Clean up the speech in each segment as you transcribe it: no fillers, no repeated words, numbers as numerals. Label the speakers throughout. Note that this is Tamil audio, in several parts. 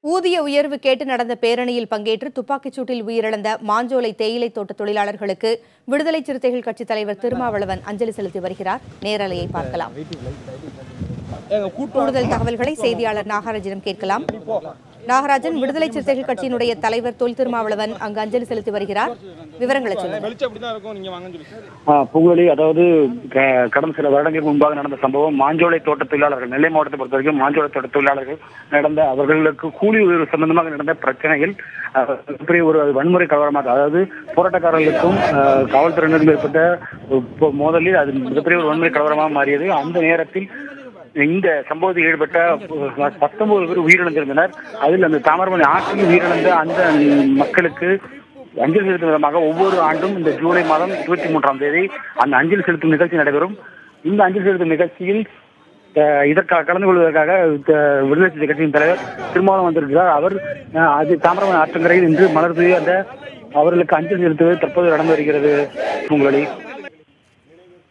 Speaker 1: ஊதிய உயர்வு கேட்டு நடந்த பேரணியில் பங்கேற்று துப்பாக்கிச் சூட்டில் உயிரிழந்த மாஞ்சோலை தேயிலை தோட்ட தொழிலாளர்களுக்கு விடுதலை சிறுத்தைகள் கட்சித் தலைவர் திருமாவளவன் அஞ்சலி செலுத்தி வருகிறார். நேரலையை பார்க்கலாம். கூடுதல் தகவல்களை செய்தியாளர் நாகராஜனிடம் கேட்கலாம். நாகராஜன், விடுதலை சிறுத்தைகள் கட்சியினுடைய தலைவர் தொல் திருமாவளவன் அங்கு அஞ்சலி செலுத்தி வருகிறார். விவரங்களை
Speaker 2: புகழி, அதாவது கடந்த சில வருடங்களுக்கு முன்பாக நடந்த சம்பவம் மாஞ்சோலை தோட்ட தொழிலாளர்கள், நெல்லை மாவட்டத்தை பொறுத்த வரைக்கும் மாஞ்சோலை தோட்ட தொழிலாளர்கள் நடந்த அவர்களுக்கு கூலி உயர்வு சம்பந்தமாக நடந்த பிரச்சனையில் பெரிய ஒரு வன்முறை கலவரமாக, அதாவது போராட்டக்காரர்களுக்கும் காவல்துறையினருக்கும் ஏற்பட்ட மோதலில் அது மிகப்பெரிய ஒரு வன்முறை கலவரமாக மாறியது. அந்த நேரத்தில் இந்த சம்பவத்தில் ஈடுபட்ட 19 பேர் உயிரிழந்திருந்தனர். அதில் அந்த தாமிரபரணி ஆற்றில் உயிரிழந்த அந்த மக்களுக்கு அஞ்சலி செலுத்தும் விதமாக ஒவ்வொரு ஆண்டும் இந்த ஜூலை மாதம் 23ஆம் தேதி அந்த அஞ்சலி செலுத்தும் நிகழ்ச்சி நடைபெறும். இந்த அஞ்சலி செலுத்தும் நிகழ்ச்சியில் இதற்காக கலந்து கொள்வதற்காக விடுதலை சிறுத்தை கட்சியின் தலைவர் திருமாவளவன் வந்திருக்கிறார். அவர் அது தாமிரபரணி ஆற்றங்கரையில் இன்று மலர் தூவி அந்த அவர்களுக்கு அஞ்சலி செலுத்துவது தற்போது நடந்து வருகிறது. உங்களை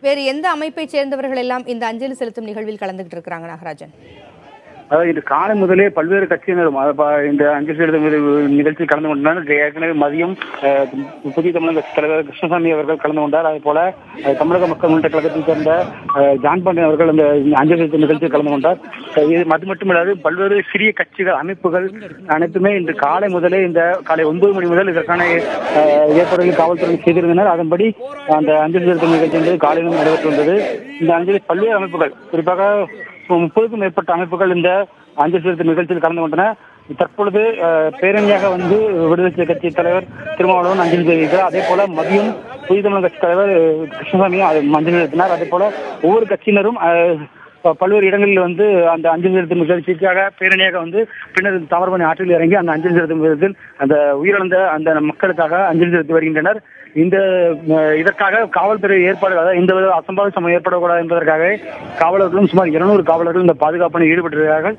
Speaker 1: வேறு எந்த அமைப்பை சேர்ந்தவர்கள் எல்லாம் இந்த அஞ்சலி செலுத்தும் நிகழ்வில் கலந்துகிட்டு இருக்கிறாங்க நாகராஜன்?
Speaker 2: அதாவது இன்று காலை முதலே பல்வேறு கட்சியினரும் இந்த அஞ்சலி செலுத்தும் நிகழ்ச்சியில் கலந்து கொண்டனர். ஏற்கனவே மதியம் புதிய தமிழக கட்சி தலைவர் கிருஷ்ணசாமி அவர்கள் கலந்து கொண்டார். அதே போல தமிழக மக்கள் முன்னேற்ற கழகத்தை சேர்ந்த ஜான் பாண்டியன் அவர்கள் அந்த அஞ்சலி செலுத்தும் நிகழ்ச்சியில் கலந்து கொண்டார். அது மட்டுமில்லாது பல்வேறு சிறிய கட்சிகள், அமைப்புகள் அனைத்துமே இன்று காலை முதலே இந்த காலை 9 மணி முதல் இதற்கான ஏற்பாடுகள் காவல்துறை செய்திருந்தனர். அதன்படி அந்த அஞ்சலி செலுத்தும் நிகழ்ச்சி என்பது காலையிலும் நடைபெற்று வந்தது. இந்த அஞ்சலி பல்வேறு அமைப்புகள், குறிப்பாக 30க்கும் மேற்பட்ட அமைப்புகள் இந்த அஞ்சலி செலுத்தும் நிகழ்ச்சியில் கலந்து கொண்டன. தற்பொழுது பேரணியாக வந்து விடுதலை சிறுத்தை கட்சி தலைவர் திருமாவளவன் அஞ்சலி தெரிவித்தார். அதே போல மதியம் புதிய தமிழக கட்சி தலைவர் கிருஷ்ணசாமி அஞ்சலி செலுத்தினார். அதே போல ஒவ்வொரு கட்சியினரும் பல்வேறு இடங்களில் வந்து அந்த அஞ்சலி செலுத்தும் நிகழ்ச்சிக்காக பேரணியாக வந்து பின்னர் தாமிரபரணி ஆற்றில் இறங்கி அந்த அஞ்சலி செலுத்தும் விதத்தில் அந்த உயிரிழந்த அந்த மக்களுக்காக அஞ்சலி செலுத்தி வருகின்றனர். இதற்காக காவல்துறை ஏற்பாடு, அதாவது இந்த அசம்பாவித சமயம் ஏற்படக்கூடாது என்பதற்காக காவலர்களும் சுமார் 200 காவலர்கள் இந்த பாதுகாப்பு ஈடுபட்டிருக்கிறார்கள்.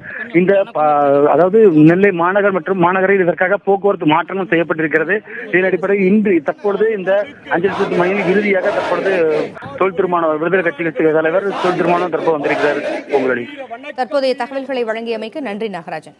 Speaker 2: அதாவது நெல்லை மாநகர் மற்றும் மாநகரில் இதற்காக போக்குவரத்து மாற்றங்கள் செய்யப்பட்டிருக்கிறது. இதன் அடிப்படையில் இன்று தற்பொழுது இந்த அஞ்சலி செலுத்தும் மையம் இறுதியாக தற்பொழுது தொல் திருமாவளவன், விடுதலை கட்சி தலைவர் தொல் திருமாவளவன் தற்போது வந்திருக்கிறார்.
Speaker 1: தற்போதைய தகவல்களை வழங்கியமைக்கு நன்றி நாகராஜன்.